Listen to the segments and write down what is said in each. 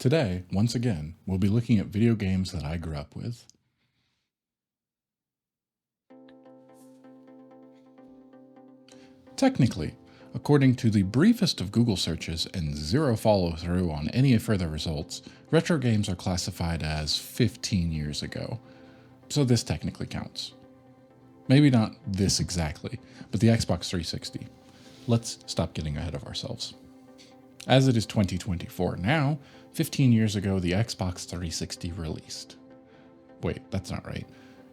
Today, once again, we'll be looking at video games that I grew up with. Technically, according to the briefest of Google searches and zero follow-through on any further results, retro games are classified as 15 years ago. So this technically counts. Maybe not this exactly, but the Xbox 360. Let's stop getting ahead of ourselves. As it is 2024 now, 15 years ago the Xbox 360 released. Wait, that's not right.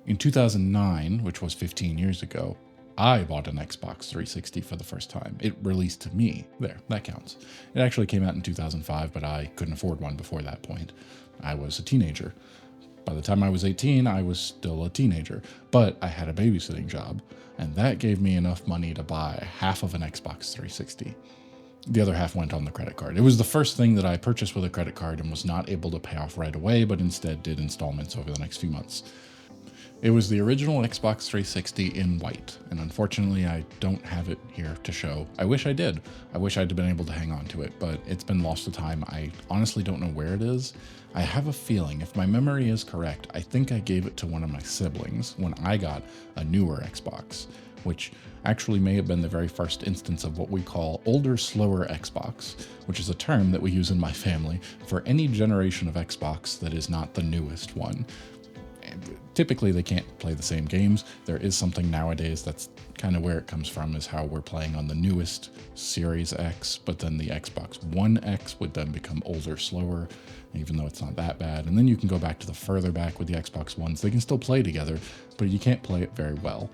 In 2009, which was 15 years ago, I bought an Xbox 360 for the first time. It released to me. There, that counts. It actually came out in 2005, but I couldn't afford one before that point. I was a teenager. By the time I was 18, I was still a teenager, but I had a babysitting job, and that gave me enough money to buy half of an Xbox 360. The other half went on the credit card. It was the first thing that I purchased with a credit card and was not able to pay off right away, but instead did installments over the next few months. It was the original Xbox 360 in white, and unfortunately I don't have it here to show. I wish I did. I wish I'd been able to hang on to it, but it's been lost to time. I honestly don't know where it is. I have a feeling, if my memory is correct, I think I gave it to one of my siblings when I got a newer Xbox, which actually may have been the very first instance of what we call older, slower Xbox, which is a term that we use in my family for any generation of Xbox that is not the newest one. Typically, they can't play the same games. There is something nowadays that's kind of where it comes from, is how we're playing on the newest Series X, but then the Xbox One X would then become older, slower, even though it's not that bad. And then you can go back to the further back with the Xbox Ones. They can still play together, but you can't play it very well.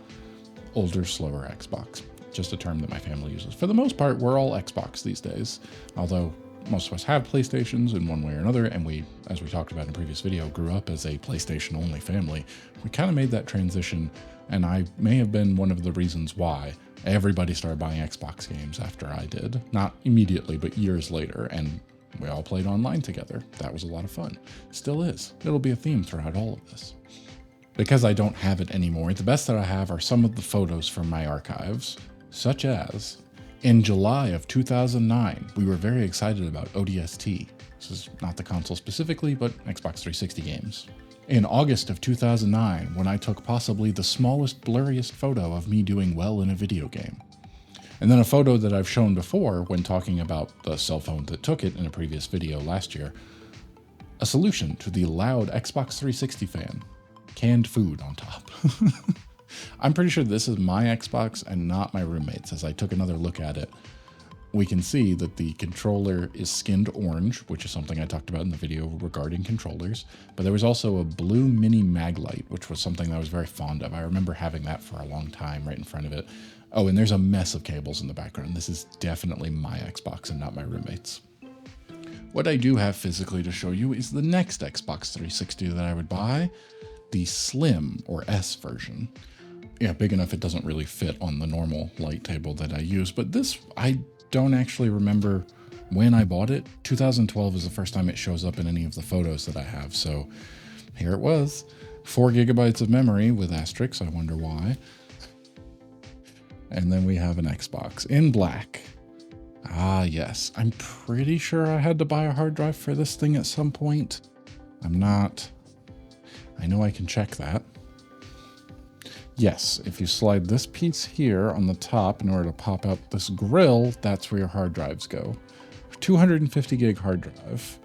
Older, slower Xbox. Just a term that my family uses. For the most part, we're all Xbox these days, although most of us have PlayStations in one way or another, and we, as we talked about in a previous video, grew up as a PlayStation-only family. We kind of made that transition, and I may have been one of the reasons why everybody started buying Xbox games after I did. Not immediately, but years later, and we all played online together. That was a lot of fun. Still is. It'll be a theme throughout all of this. Because I don't have it anymore, the best that I have are some of the photos from my archives, such as in July of 2009, we were very excited about ODST. This is not the console specifically, but Xbox 360 games. In August of 2009, when I took possibly the smallest, blurriest photo of me doing well in a video game. And then a photo that I've shown before when talking about the cell phone that took it in a previous video last year. A solution to the loud Xbox 360 fan. Canned food on top. I'm pretty sure this is my Xbox and not my roommate's. As I took another look at it, we can see that the controller is skinned orange, which is something I talked about in the video regarding controllers. But there was also a blue mini mag light, which was something that I was very fond of. I remember having that for a long time right in front of it. Oh, and there's a mess of cables in the background. This is definitely my Xbox and not my roommate's. What I do have physically to show you is the next Xbox 360 that I would buy, the Slim or S version. Yeah, big enough it doesn't really fit on the normal light table that I use, but this, I don't actually remember when I bought it. 2012 is the first time it shows up in any of the photos that I have, so here it was. 4 gigabytes of memory with asterisks, I wonder why. And then we have an Xbox in black. Ah, yes, I'm pretty sure I had to buy a hard drive for this thing at some point. I'm not. I know I can check that. Yes, if you slide this piece here on the top in order to pop out this grill, that's where your hard drives go. 250 gig hard drive.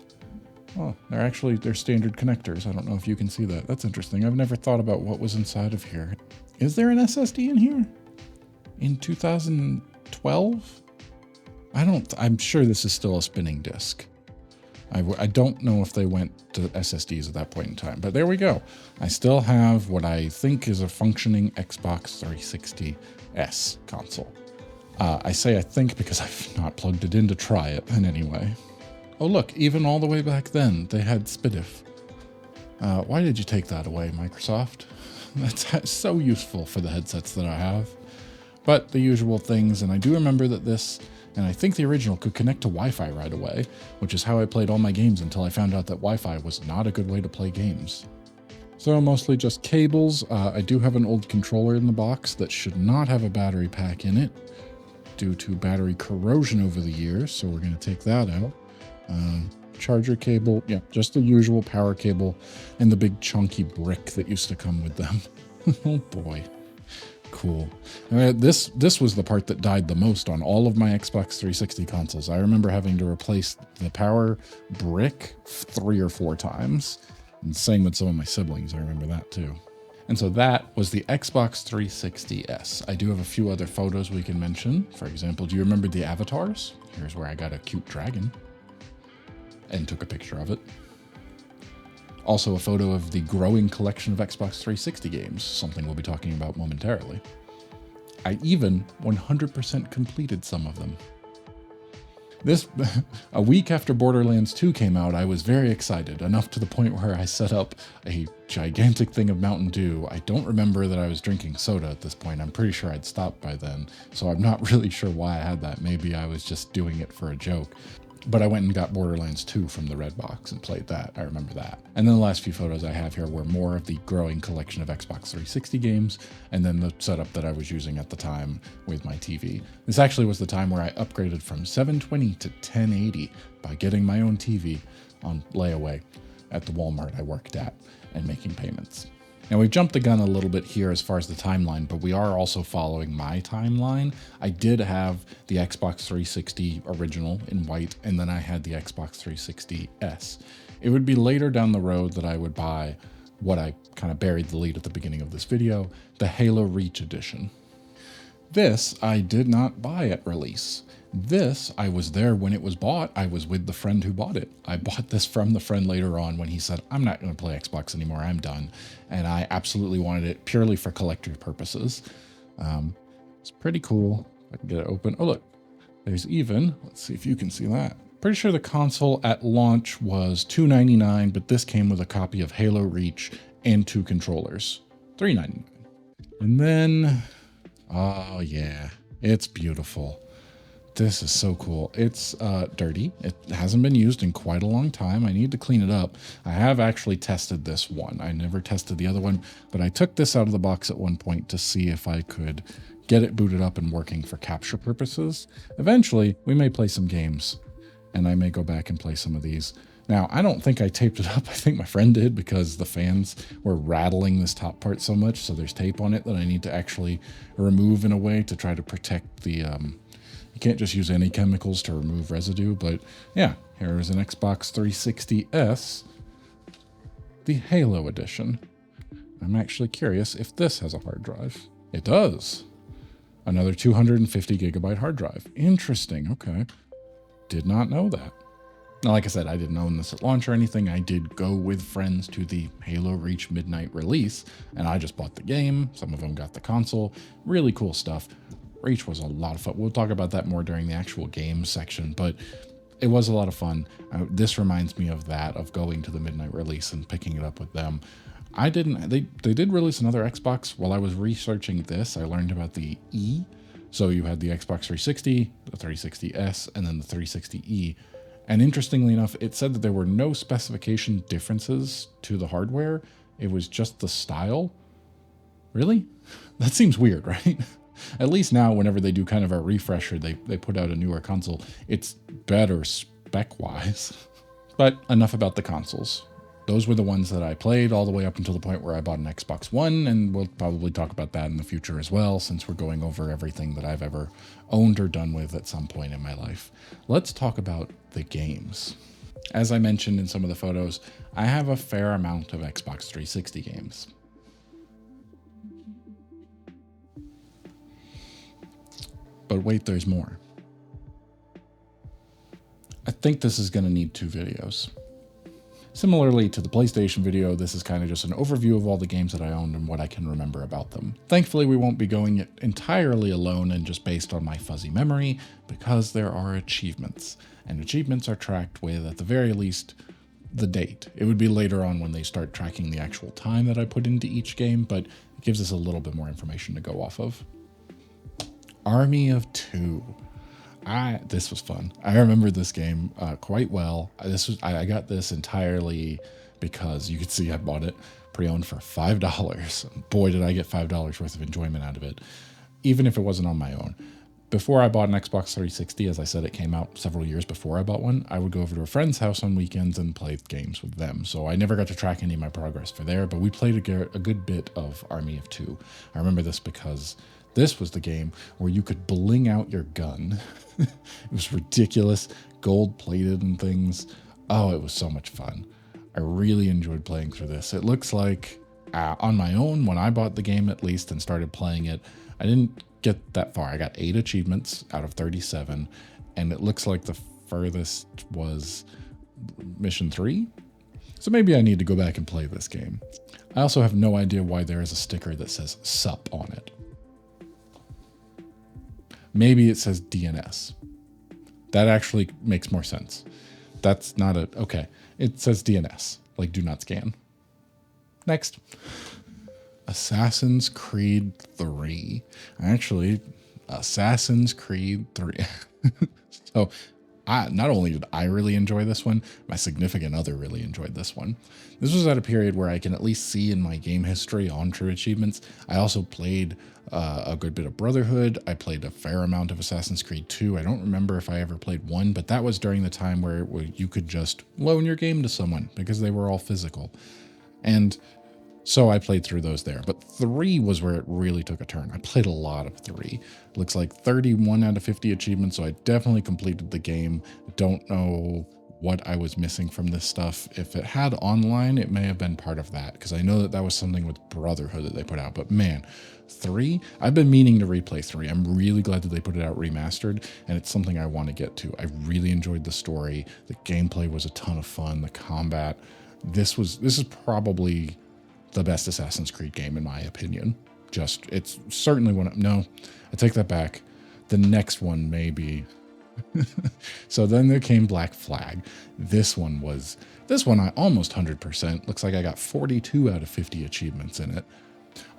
Oh, they're standard connectors. I don't know if you can see that. That's interesting. I've never thought about what was inside of here. Is there an SSD in here? In 2012? I'm sure this is still a spinning disk. I don't know if they went to SSDs at that point in time, but there we go. I still have what I think is a functioning Xbox 360 S console. I say I think because I've not plugged it in to try it in any way. Oh look, even all the way back then, they had SPDIF. Why did you take that away, Microsoft? That's so useful for the headsets that I have. But the usual things, and I do remember that this, and I think the original, could connect to Wi-Fi right away, which is how I played all my games until I found out that Wi-Fi was not a good way to play games. So mostly just cables. I do have an old controller in the box that should not have a battery pack in it due to battery corrosion over the years, so we're going to take that out. charger cable. Yeah, just the usual power cable and the big chunky brick that used to come with them. Oh boy. Cool. This was the part that died the most on all of my Xbox 360 consoles. I remember having to replace the power brick 3 or 4 times. And same with some of my siblings. I remember that too. And so that was the Xbox 360S. I do have a few other photos we can mention. For example, do you remember the avatars? Here's where I got a cute dragon and took a picture of it. Also a photo of the growing collection of Xbox 360 games, something we'll be talking about momentarily. I even 100% completed some of them. A week after Borderlands 2 came out, I was very excited, enough to the point where I set up a gigantic thing of Mountain Dew. I don't remember that I was drinking soda at this point. I'm pretty sure I'd stopped by then, so I'm not really sure why I had that. Maybe I was just doing it for a joke. But I went and got Borderlands 2 from the red box and played that. I remember that. And then the last few photos I have here were more of the growing collection of Xbox 360 games, and then the setup that I was using at the time with my TV. This actually was the time where I upgraded from 720 to 1080 by getting my own TV on layaway at the Walmart I worked at and making payments. Now, we've jumped the gun a little bit here as far as the timeline, but we are also following my timeline. I did have the Xbox 360 original in white, and then I had the Xbox 360S. It would be later down the road that I would buy what I kind of buried the lead at the beginning of this video, the Halo Reach Edition. This I did not buy at release. This, I was there when it was bought. I was with the friend who bought it. I bought this from the friend later on when he said, I'm not going to play Xbox anymore. I'm done. And I absolutely wanted it purely for collector purposes. It's pretty cool. I can get it open. Oh, look, there's even, let's see if you can see that. Pretty sure the console at launch was $299, but this came with a copy of Halo Reach and 2 controllers, $399. And then, oh yeah, it's beautiful. This is so cool. It's dirty. It hasn't been used in quite a long time. I need to clean it up. I have actually tested this one. I never tested the other one, but I took this out of the box at one point to see if I could get it booted up and working for capture purposes. Eventually, we may play some games, and I may go back and play some of these. Now, I don't think I taped it up. I think my friend did because the fans were rattling this top part so much, so there's tape on it that I need to actually remove in a way to try to protect the... You can't just use any chemicals to remove residue, but yeah, here is an Xbox 360S, the Halo Edition. I'm actually curious if this has a hard drive. It does. Another 250 gigabyte hard drive. Interesting, okay. Did not know that. Now, like I said, I didn't own this at launch or anything. I did go with friends to the Halo Reach midnight release, and I just bought the game. Some of them got the console. Really cool stuff. Reach was a lot of fun. We'll talk about that more during the actual game section, but it was a lot of fun. This reminds me of that, of going to the midnight release and picking it up with them. They did release another Xbox. While I was researching this, I learned about the E. So you had the Xbox 360, the 360S, and then the 360E. And interestingly enough, it said that there were no specification differences to the hardware. It was just the style. Really? That seems weird, right? At least now, whenever they do kind of a refresher, they put out a newer console. It's better spec-wise. But enough about the consoles. Those were the ones that I played all the way up until the point where I bought an Xbox One, and we'll probably talk about that in the future as well, since we're going over everything that I've ever owned or done with at some point in my life. Let's talk about the games. As I mentioned in some of the photos, I have a fair amount of Xbox 360 games. But wait, there's more. I think this is going to need 2 videos. Similarly to the PlayStation video, this is kind of just an overview of all the games that I owned and what I can remember about them. Thankfully, we won't be going it entirely alone and just based on my fuzzy memory, because there are achievements. And achievements are tracked with, at the very least, the date. It would be later on when they start tracking the actual time that I put into each game, but it gives us a little bit more information to go off of. Army of Two. This was fun. I remember this game quite well. I got this entirely because you could see I bought it pre-owned for $5. Boy, did I get $5 worth of enjoyment out of it, even if it wasn't on my own. Before I bought an Xbox 360, as I said, it came out several years before I bought one. I would go over to a friend's house on weekends and play games with them. So I never got to track any of my progress for there, but we played a good bit of Army of Two. I remember this because this was the game where you could bling out your gun. It was ridiculous, gold plated and things. Oh, it was so much fun. I really enjoyed playing through this. It looks like on my own, when I bought the game at least and started playing it, I didn't get that far. I got 8 achievements out of 37, and it looks like the furthest was mission 3. So maybe I need to go back and play this game. I also have no idea why there is a sticker that says SUP on it. Maybe it says DNS. That actually makes more sense. That's not a, okay. It says DNS, like do not scan. Next. Assassin's Creed 3. Actually, Assassin's Creed 3. So, not only did I really enjoy this one, my significant other really enjoyed this one. This was at a period where I can at least see in my game history on True Achievements. I also played a good bit of Brotherhood. I played a fair amount of Assassin's Creed 2. I don't remember if I ever played 1, but that was during the time where you could just loan your game to someone because they were all physical. And so I played through those there, but 3 was where it really took a turn. I played a lot of 3. Looks like 31 out of 50 achievements, so I definitely completed the game. Don't know what I was missing from this stuff. If it had online, it may have been part of that, because I know that was something with Brotherhood that they put out, but man, 3, I've been meaning to replay 3. I'm really glad that they put it out remastered, and it's something I want to get to. I really enjoyed the story. The gameplay was a ton of fun. The combat. This is probably the best Assassin's Creed game in my opinion. It's certainly one. No, I take that back. The next one may be. So then there came Black Flag. This one I almost 100%. Looks like I got 42 out of 50 achievements in it.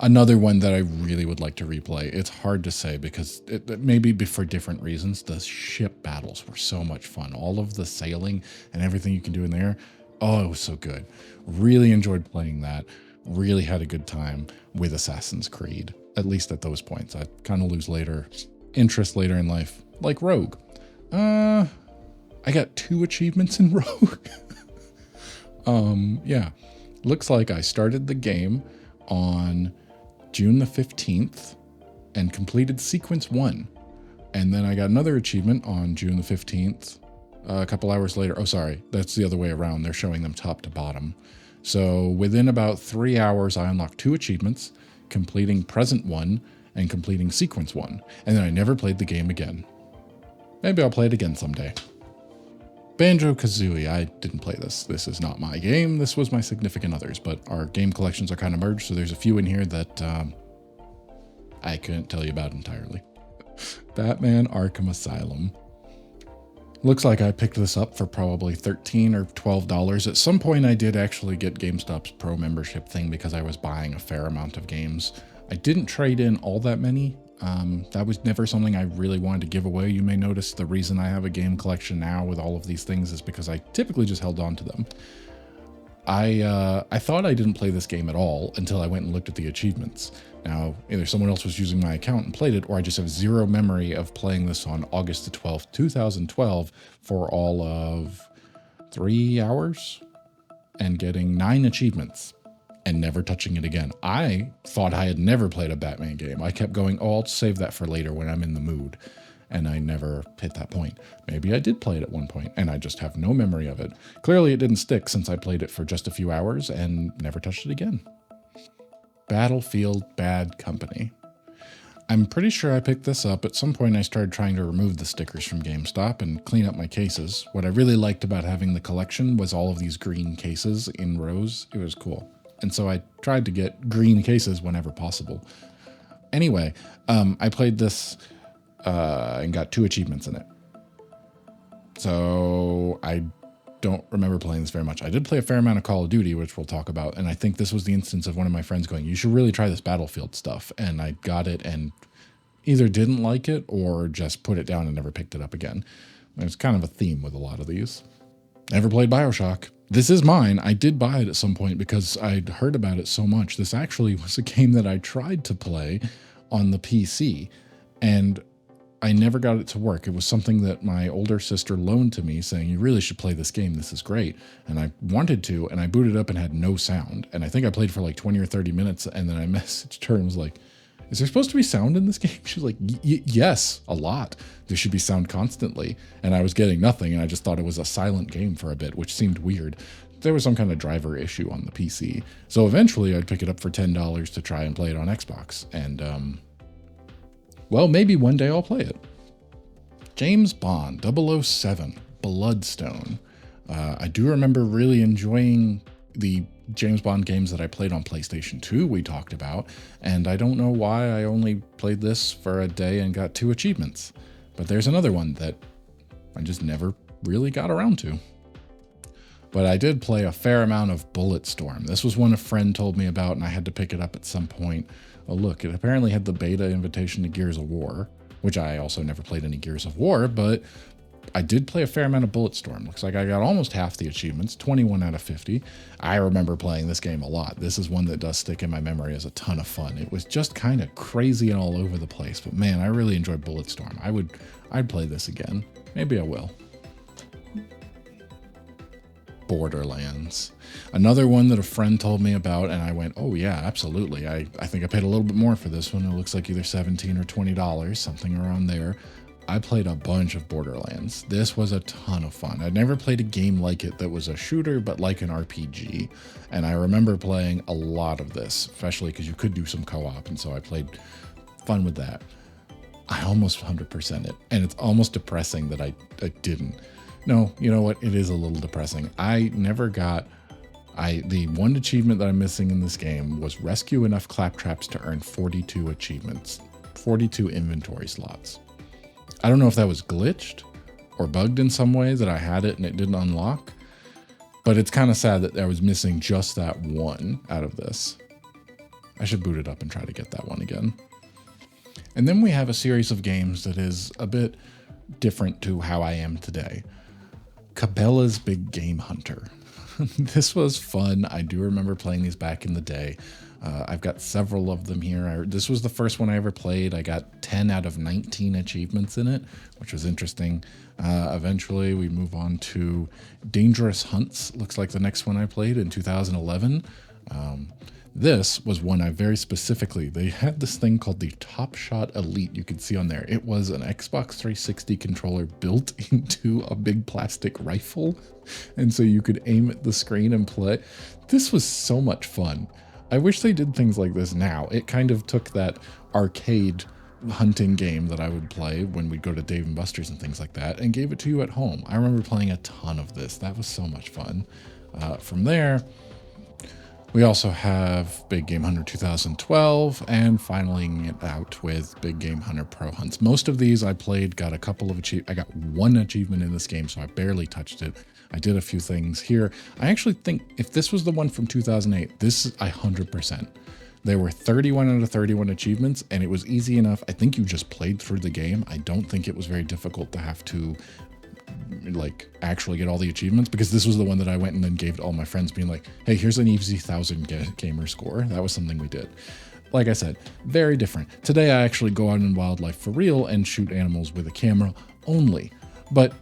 Another one that I really would like to replay. It's hard to say because it may be for different reasons. The ship battles were so much fun. All of the sailing and everything you can do in there. Oh, it was so good. Really enjoyed playing that. Really had a good time with Assassin's Creed, at least at those points. I kind of lose interest later in life, like Rogue. I got 2 achievements in Rogue. Yeah, looks like I started the game on June the 15th and completed sequence 1. And then I got another achievement on June the 15th, a couple hours later. Oh, sorry, that's the other way around. They're showing them top to bottom. So within about 3 hours, I unlocked 2 achievements, completing present 1 and completing sequence 1. And then I never played the game again. Maybe I'll play it again someday. Banjo-Kazooie, I didn't play this. This is not my game. This was my significant other's, but our game collections are kind of merged, so there's a few in here that I couldn't tell you about entirely. Batman Arkham Asylum. Looks like I picked this up for probably $13 or $12. At some point, I did actually get GameStop's Pro membership thing because I was buying a fair amount of games. I didn't trade in all that many. That was never something I really wanted to give away. You may notice the reason I have a game collection now with all of these things is because I typically just held on to them. I thought I didn't play this game at all until I went and looked at the achievements. Now, either someone else was using my account and played it, or I just have zero memory of playing this on August the 12th, 2012 for all of 3 hours and getting 9 achievements and never touching it again. I thought I had never played a Batman game. I kept going, oh, I'll save that for later when I'm in the mood. And I never hit that point. Maybe I did play it at one point, and I just have no memory of it. Clearly, it didn't stick since I played it for just a few hours and never touched it again. Battlefield Bad Company. I'm pretty sure I picked this up. At some point, I started trying to remove the stickers from GameStop and clean up my cases. What I really liked about having the collection was all of these green cases in rows. It was cool. And so I tried to get green cases whenever possible. Anyway, I played this and got 2 achievements in it. So I don't remember playing this very much. I did play a fair amount of Call of Duty, which we'll talk about. And I think this was the instance of one of my friends going, you should really try this Battlefield stuff. And I got it and either didn't like it or just put it down and never picked it up again. There's kind of a theme with a lot of these. Never played Bioshock. This is mine. I did buy it at some point because I'd heard about it so much. This actually was a game that I tried to play on the PC. And I never got it to work. It was something that my older sister loaned to me saying, you really should play this game. This is great. And I wanted to, and I booted up and had no sound. And I think I played for like 20 or 30 minutes. And then I messaged her and was like, is there supposed to be sound in this game? She was like, yes, a lot. There should be sound constantly. And I was getting nothing. And I just thought it was a silent game for a bit, which seemed weird. There was some kind of driver issue on the PC. So eventually I'd pick it up for $10 to try and play it on Xbox. And, well, maybe one day I'll play it. James Bond 007 Bloodstone. I do remember really enjoying the James Bond games that I played on PlayStation 2 we talked about, and I don't know why I only played this for a day and got 2 achievements. But there's another one that I just never really got around to. But I did play a fair amount of Bulletstorm. This was one a friend told me about, and I had to pick it up at some point. Oh look, it apparently had the beta invitation to Gears of War, which I also never played any Gears of War, but I did play a fair amount of Bulletstorm. Looks like I got almost half the achievements, 21 out of 50. I remember playing this game a lot. This is one that does stick in my memory as a ton of fun. It was just kind of crazy and all over the place, but man, I really enjoyed Bulletstorm. I'd play this again. Maybe I will. Borderlands. Another one that a friend told me about, and I went, oh yeah, absolutely. I think I paid a little bit more for this one. It looks like either $17 or $20, something around there. I played a bunch of Borderlands. This was a ton of fun. I'd never played a game like it that was a shooter, but like an RPG. And I remember playing a lot of this, especially because you could do some co-op, and so I played fun with that. I almost 100% it, and it's almost depressing that I didn't. No, you know what? It is a little depressing. I never got... the one achievement that I'm missing in this game was rescue enough claptraps to earn 42 achievements. 42 inventory slots. I don't know if that was glitched or bugged in some way that I had it and it didn't unlock, but it's kind of sad that I was missing just that one out of this. I should boot it up and try to get that one again. And then we have a series of games that is a bit different to how I am today. Cabela's Big Game Hunter. This was fun. I do remember playing these back in the day. I've got several of them here. This was the first one I ever played. I got 10 out of 19 achievements in it, which was interesting. Eventually, we move on to Dangerous Hunts. Looks like the next one I played in 2011. This was one I very specifically, they had this thing called the Top Shot Elite you could see on there. It was an Xbox 360 controller built into a big plastic rifle. And so you could aim at the screen and play. This was so much fun. I wish they did things like this now. It kind of took that arcade hunting game that I would play when we'd go to Dave & Buster's and things like that and gave it to you at home. I remember playing a ton of this. That was so much fun. From there, we also have Big Game Hunter 2012 and finaling it out with Big Game Hunter Pro Hunts. Most of these I played, got a couple of I got one achievement in this game, so I barely touched it. I did a few things here. I actually think if this was the one from 2008, this is 100%. There were 31 out of 31 achievements, and it was easy enough. I think you just played through the game. I don't think it was very difficult to have to like actually get all the achievements, because this was the one that I went and then gave to all my friends being like, hey, here's an easy 1,000 gamer score. That was something we did. Like I said, very different. Today I actually go out in wildlife for real and shoot animals with a camera only, but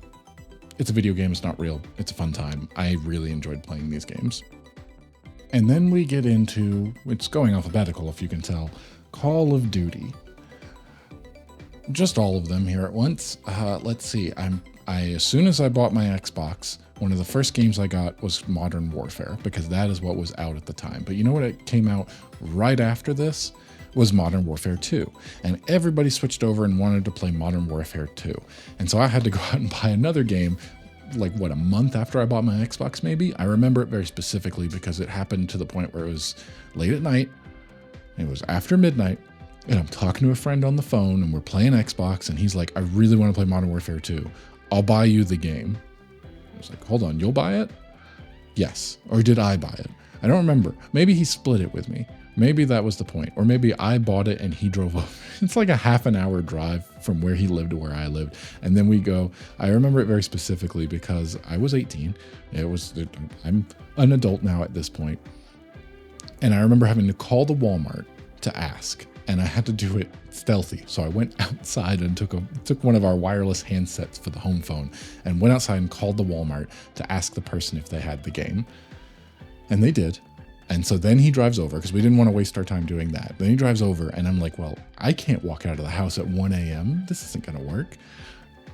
it's a video game. It's not real. It's a fun time. I really enjoyed playing these games. And then we get into, it's going alphabetical if you can tell, Call of Duty. Just all of them here at once. Let's see. As soon as I bought my Xbox, one of the first games I got was Modern Warfare, because that is what was out at the time. But you know what it came out right after this? Was Modern Warfare 2. And everybody switched over and wanted to play Modern Warfare 2. And so I had to go out and buy another game, like what, a month after I bought my Xbox maybe? I remember it very specifically because it happened to the point where it was late at night, it was after midnight, and I'm talking to a friend on the phone and we're playing Xbox and he's like, I really want to play Modern Warfare 2. I'll buy you the game. I was like, hold on, you'll buy it? Yes. Or did I buy it? I don't remember. Maybe he split it with me. Maybe that was the point. Or maybe I bought it and he drove up. It's like a half an hour drive from where he lived to where I lived. And then we go, I remember it very specifically because I was 18. I'm an adult now at this point. And I remember having to call the Walmart to ask. and I had to do it stealthy. So I went outside and took one of our wireless handsets for the home phone and went outside and called the Walmart to ask the person if they had the game. And they did. And so then he drives over because we didn't want to waste our time doing that. Then he drives over and I'm like, well, I can't walk out of the house at 1 a.m. This isn't going to work.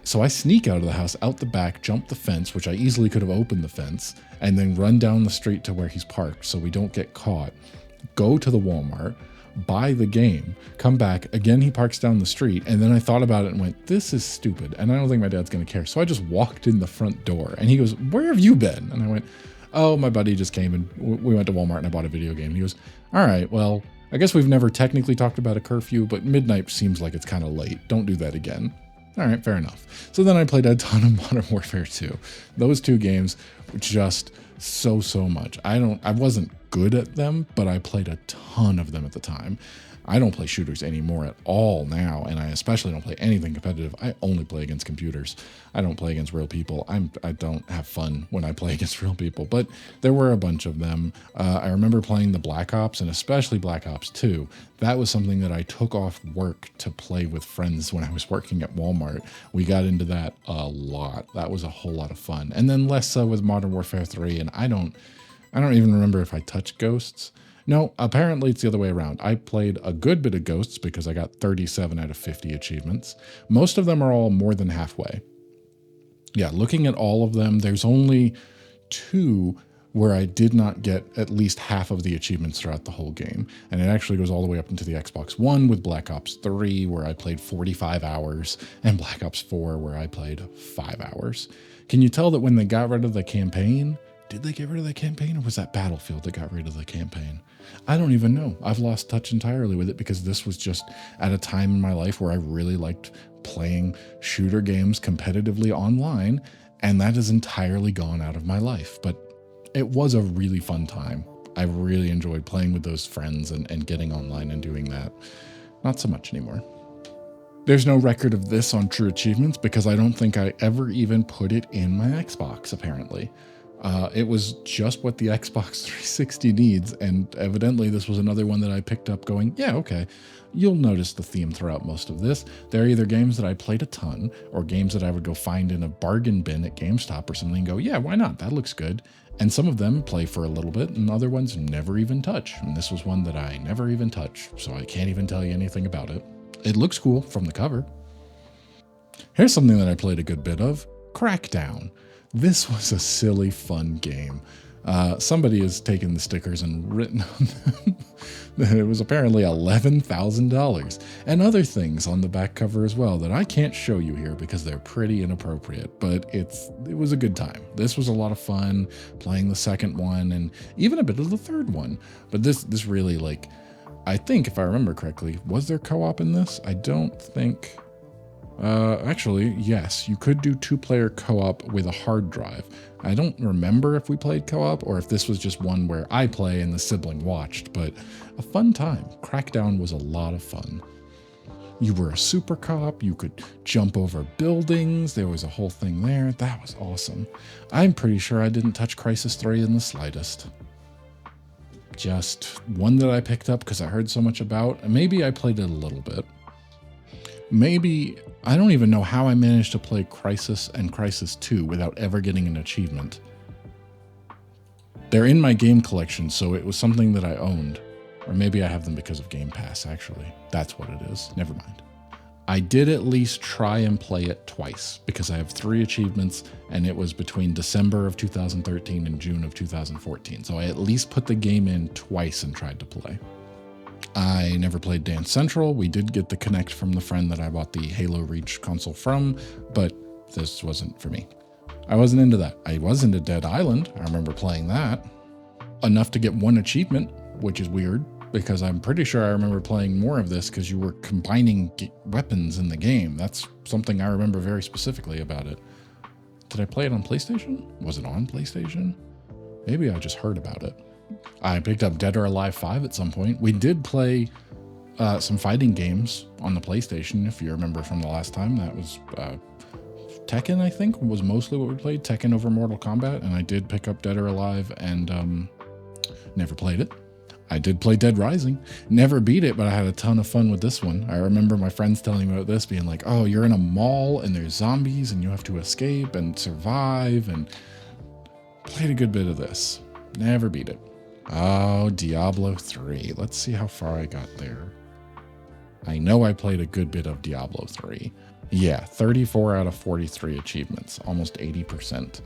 So I sneak out of the house, out the back, jump the fence, which I easily could have opened the fence, and then run down the street to where he's parked so we don't get caught. Go to the Walmart, buy the game, come back. Again, he parks down the street. And then I thought about it and went, this is stupid. And I don't think my dad's going to care. So I just walked in the front door and he goes, where have you been? And I went, oh, my buddy just came and we went to Walmart and I bought a video game. And he goes, all right, well, I guess we've never technically talked about a curfew, but midnight seems like it's kind of late. Don't do that again. All right, fair enough. So then I played a ton of Modern Warfare 2. Those two games were just so much. I wasn't good at them, but I played a ton of them at the time. I don't play shooters anymore at all now, and I especially don't play anything competitive. I only play against computers. I don't play against real people. I don't have fun when I play against real people, but there were a bunch of them. I remember playing the Black Ops, and especially Black Ops 2. That was something that I took off work to play with friends when I was working at Walmart. We got into that a lot. That was a whole lot of fun. And then less so with Modern Warfare 3, and I don't even remember if I touched Ghosts. No, apparently it's the other way around. I played a good bit of Ghosts because I got 37 out of 50 achievements. Most of them are all more than halfway. Yeah, looking at all of them, there's only 2 where I did not get at least half of the achievements throughout the whole game. And it actually goes all the way up into the Xbox One with Black Ops 3, where I played 45 hours, and Black Ops 4, where I played 5 hours. Can you tell that when they got rid of the campaign, did they get rid of the campaign, or was that Battlefield that got rid of the campaign? I don't even know. I've lost touch entirely with it because this was just at a time in my life where I really liked playing shooter games competitively online, and that has entirely gone out of my life. But it was a really fun time. I really enjoyed playing with those friends and getting online and doing that. Not so much anymore. There's no record of this on True Achievements because I don't think I ever even put it in my Xbox, apparently. It was just what the Xbox 360 needs, and evidently this was another one that I picked up going, yeah, okay. You'll notice the theme throughout most of this. They're either games that I played a ton, or games that I would go find in a bargain bin at GameStop or something and go, yeah, why not? That looks good. And some of them play for a little bit, and other ones never even touch. And this was one that I never even touched, so I can't even tell you anything about it. It looks cool from the cover. Here's something that I played a good bit of, Crackdown. This was a silly, fun game. Somebody has taken the stickers and written on them that it was apparently $11,000 and other things on the back cover as well that I can't show you here because they're pretty inappropriate, but it was a good time. This was a lot of fun playing the second one and even a bit of the third one. But this really, like, I think if I remember correctly, was there co-op in this? I don't think. Actually, yes, you could do 2-player co-op with a hard drive. I don't remember if we played co-op or if this was just one where I play and the sibling watched, but a fun time. Crackdown was a lot of fun. You were a super cop, you could jump over buildings, there was a whole thing there. That was awesome. I'm pretty sure I didn't touch Crysis 3 in the slightest. Just one that I picked up because I heard so much about, and maybe I played it a little bit. Maybe, I don't even know how I managed to play Crysis and Crysis 2 without ever getting an achievement. They're in my game collection, so it was something that I owned. Or maybe I have them because of Game Pass, actually. That's what it is. Never mind. I did at least try and play it twice, because I have 3 achievements, and it was between December of 2013 and June of 2014. So I at least put the game in twice and tried to play. I never played Dance Central. We did get the Kinect from the friend that I bought the Halo Reach console from, but this wasn't for me. I wasn't into that. I was into Dead Island. I remember playing that. Enough to get 1 achievement, which is weird, because I'm pretty sure I remember playing more of this because you were combining weapons in the game. That's something I remember very specifically about it. Did I play it on PlayStation? Was it on PlayStation? Maybe I just heard about it. I picked up Dead or Alive 5 at some point. We did play some fighting games on the PlayStation, if you remember from the last time. That was Tekken, I think, was mostly what we played. Tekken over Mortal Kombat, and I did pick up Dead or Alive and never played it. I did play Dead Rising. Never beat it, but I had a ton of fun with this one. I remember my friends telling me about this, being like, oh, you're in a mall and there's zombies and you have to escape and survive, and played a good bit of this. Never beat it. Oh, Diablo 3. Let's see how far I got there. I know I played a good bit of Diablo 3. Yeah, 34 out of 43 achievements, almost 80%.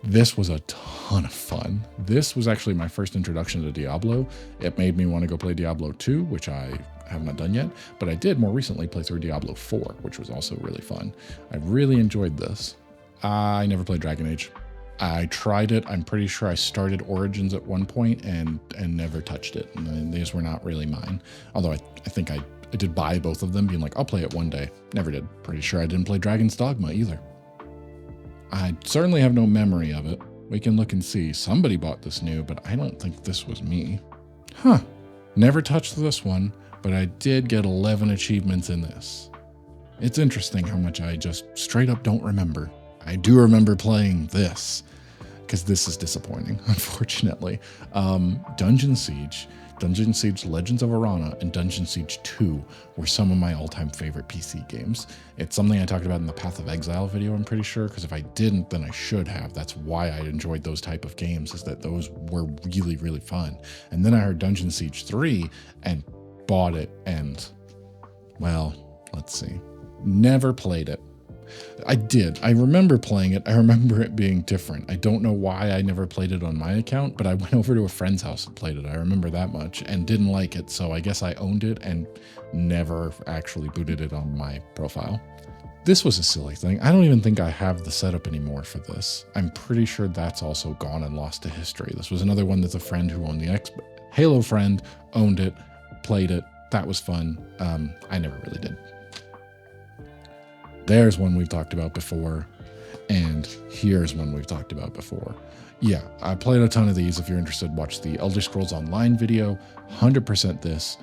This was a ton of fun. This was actually my first introduction to Diablo. It made me want to go play Diablo 2, which I have not done yet, but I did more recently play through Diablo 4, which was also really fun. I really enjoyed this. I never played Dragon Age. I tried it. I'm pretty sure I started Origins at one point and never touched it. And these were not really mine. Although I think I did buy both of them, being like, I'll play it one day. Never did. Pretty sure I didn't play Dragon's Dogma either. I certainly have no memory of it. We can look and see. Somebody bought this new, but I don't think this was me. Huh. Never touched this one, but I did get 11 achievements in this. It's interesting how much I just straight up don't remember. I do remember playing this, because this is disappointing, unfortunately. Dungeon Siege Legends of Arana, and Dungeon Siege 2 were some of my all-time favorite PC games. It's something I talked about in the Path of Exile video, I'm pretty sure, because if I didn't, then I should have. That's why I enjoyed those type of games, is that those were really, really fun. And then I heard Dungeon Siege 3 and bought it, and, well, let's see. Never played it. I did. I remember playing it. I remember it being different. I don't know why I never played it on my account, but I went over to a friend's house and played it. I remember that much and didn't like it. So I guess I owned it and never actually booted it on my profile. This was a silly thing. I don't even think I have the setup anymore for this. I'm pretty sure that's also gone and lost to history. This was another one that's a friend who owned the Halo friend, owned it, played it. That was fun. I never really did. There's one we've talked about before, and here's one we've talked about before. Yeah, I played a ton of these. If you're interested, watch the Elder Scrolls Online video. 100% this.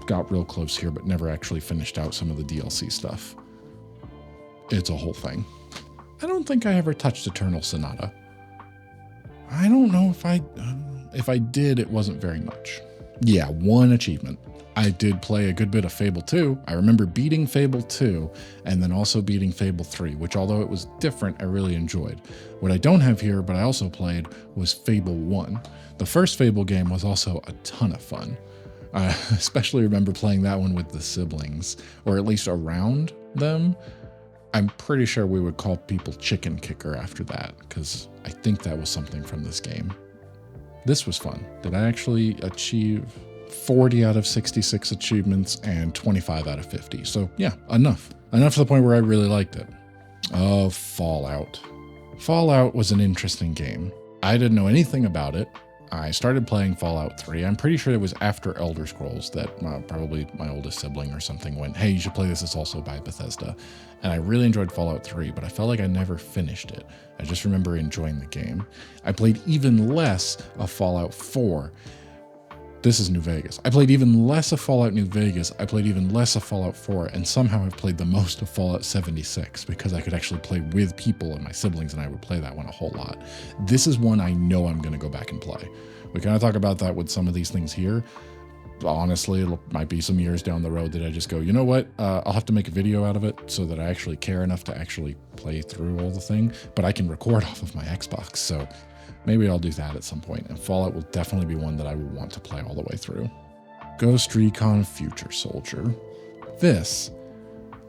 Got real close here, but never actually finished out some of the DLC stuff. It's a whole thing. I don't think I ever touched Eternal Sonata. I don't know if I did, it wasn't very much. Yeah, one achievement. I did play a good bit of Fable 2. I remember beating Fable 2 and then also beating Fable 3, which although it was different, I really enjoyed. What I don't have here, but I also played, was Fable 1. The first Fable game was also a ton of fun. I especially remember playing that one with the siblings, or at least around them. I'm pretty sure we would call people Chicken Kicker after that, because I think that was something from this game. This was fun. Did I actually achieve 40 out of 66 achievements and 25 out of 50? So yeah, enough. Enough to the point where I really liked it. Oh, Fallout. Fallout was an interesting game. I didn't know anything about it. I started playing Fallout 3. I'm pretty sure it was after Elder Scrolls that probably my oldest sibling or something went, hey, you should play this. It's also by Bethesda. And I really enjoyed Fallout 3, but I felt like I never finished it. I just remember enjoying the game. I played even less of Fallout 4. This is New Vegas. I played even less of Fallout New Vegas. I played even less of Fallout 4, and somehow I've played the most of Fallout 76 because I could actually play with people, and my siblings and I would play that one a whole lot. This is one I know I'm going to go back and play. We kind of talk about that with some of these things here. Honestly, it might be some years down the road that I just go, you know what? I'll have to make a video out of it so that I actually care enough to actually play through all the thing, but I can record off of my Xbox, so maybe I'll do that at some point, and Fallout will definitely be one that I will want to play all the way through. Ghost Recon Future Soldier. This,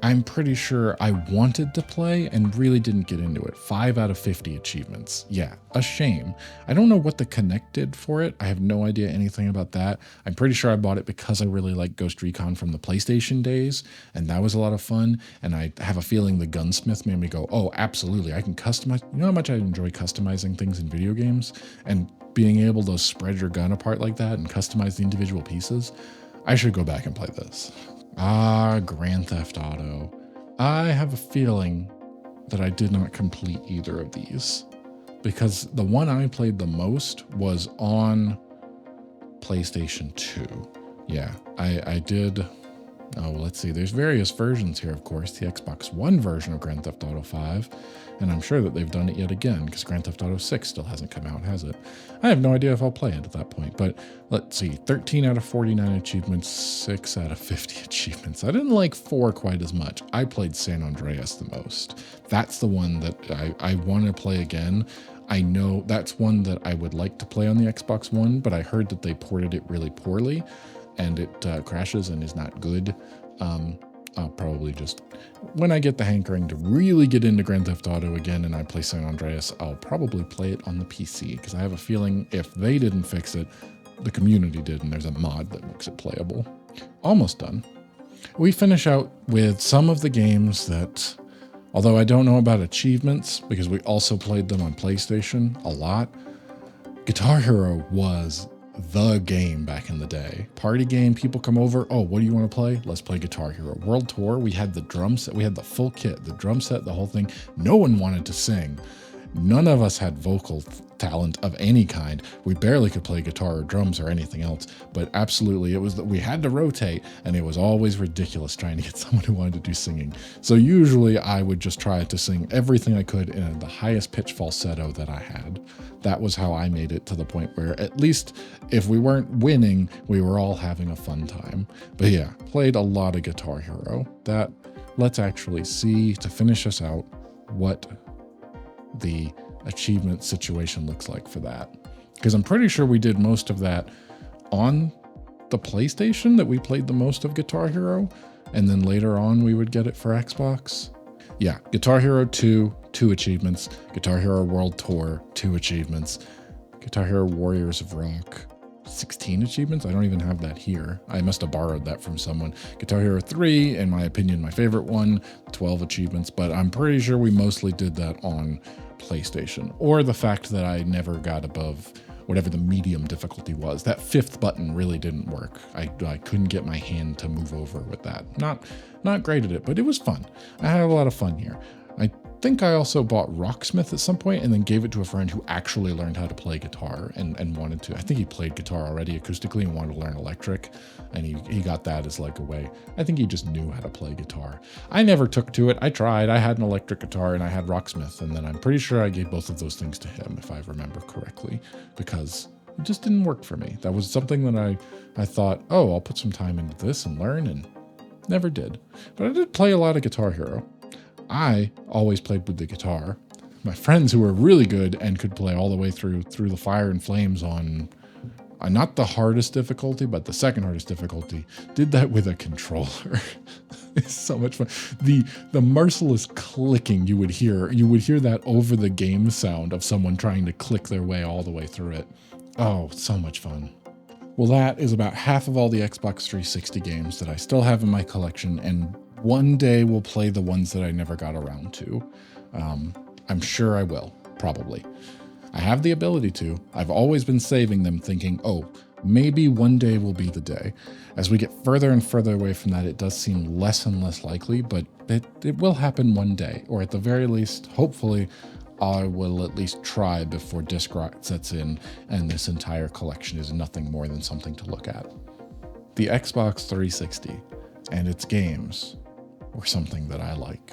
I'm pretty sure I wanted to play and really didn't get into it. 5 out of 50 achievements. Yeah, a shame. I don't know what the Connect did for it. I have no idea anything about that. I'm pretty sure I bought it because I really like Ghost Recon from the PlayStation days, and that was a lot of fun. And I have a feeling the gunsmith made me go, oh, absolutely, I can customize. You know how much I enjoy customizing things in video games? And being able to spread your gun apart like that and customize the individual pieces? I should go back and play this. Grand Theft Auto. I have a feeling that I did not complete either of these because the one I played the most was on PlayStation 2. Yeah, I did Oh, let's see. There's various versions here, of course. The Xbox One version of Grand Theft Auto 5, and I'm sure that they've done it yet again because Grand Theft Auto 6 still hasn't come out, has it? I have no idea if I'll play it at that point, but let's see. 13 out of 49 achievements, 6 out of 50 achievements. I didn't like 4 quite as much. I played San Andreas the most. That's the one that I want to play again. I know that's one that I would like to play on the Xbox One, but I heard that they ported it really poorly and it crashes and is not good. I'll probably just, when I get the hankering to really get into Grand Theft Auto again and I play San Andreas, I'll probably play it on the PC because I have a feeling if they didn't fix it, the community did, and there's a mod that makes it playable. Almost done. We finish out with some of the games that, although I don't know about achievements because we also played them on PlayStation a lot, Guitar Hero was the game back in the day. Party game, people come over. Oh, what do you want to play? Let's play Guitar Hero. World Tour, we had the drum set. We had the full kit, the drum set, the whole thing. No one wanted to sing. None of us had vocal talent of any kind. We barely could play guitar or drums or anything else, but absolutely it was that we had to rotate, and it was always ridiculous trying to get someone who wanted to do singing. So usually I would just try to sing everything I could in the highest pitch falsetto that I had. That was how I made it to the point where at least if we weren't winning, we were all having a fun time. But yeah, played a lot of Guitar Hero. Let's actually see, to finish us out, what the achievement situation looks like for that, because I'm pretty sure we did most of that on the PlayStation, that we played the most of Guitar Hero, and then later on we would get it for Xbox. Yeah, Guitar Hero 2, 2 achievements. Guitar Hero World Tour, 2 achievements. Guitar Hero Warriors of Rock, 16 achievements. I don't even have that here. I must have borrowed that from someone. Guitar Hero 3, in my opinion, my favorite one, 12 achievements, but I'm pretty sure we mostly did that on PlayStation, or the fact that I never got above whatever the medium difficulty was. That 5th button really didn't work. I couldn't get my hand to move over with that. Not great at it, but it was fun. I had a lot of fun here. I think I also bought Rocksmith at some point and then gave it to a friend who actually learned how to play guitar and wanted to. I think he played guitar already acoustically and wanted to learn electric, and he got that as like a way. I think he just knew how to play guitar. I never took to it. I tried. I had an electric guitar and I had Rocksmith, and then I'm pretty sure I gave both of those things to him, if I remember correctly, because it just didn't work for me. That was something that I thought, oh, I'll put some time into this and learn, and never did. But I did play a lot of Guitar Hero. I always played with the guitar. My friends who were really good and could play all the way through the fire and flames on not the hardest difficulty, but the second hardest difficulty, did that with a controller. It's so much fun. The merciless clicking you would hear that over the game sound of someone trying to click their way all the way through it. Oh, so much fun. Well, that is about half of all the Xbox 360 games that I still have in my collection, and one day we'll play the ones that I never got around to. I'm sure I will, probably. I have the ability to. I've always been saving them thinking, oh, maybe one day will be the day. As we get further and further away from that, it does seem less and less likely, but it will happen one day, or at the very least, hopefully, I will at least try before disc rot sets in and this entire collection is nothing more than something to look at. The Xbox 360 and its games were something that I like.